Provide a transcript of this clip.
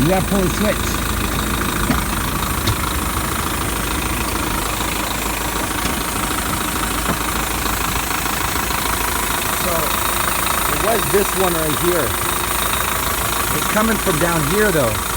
You gotta pull the switch. So it was this one right here. It's coming from down here though.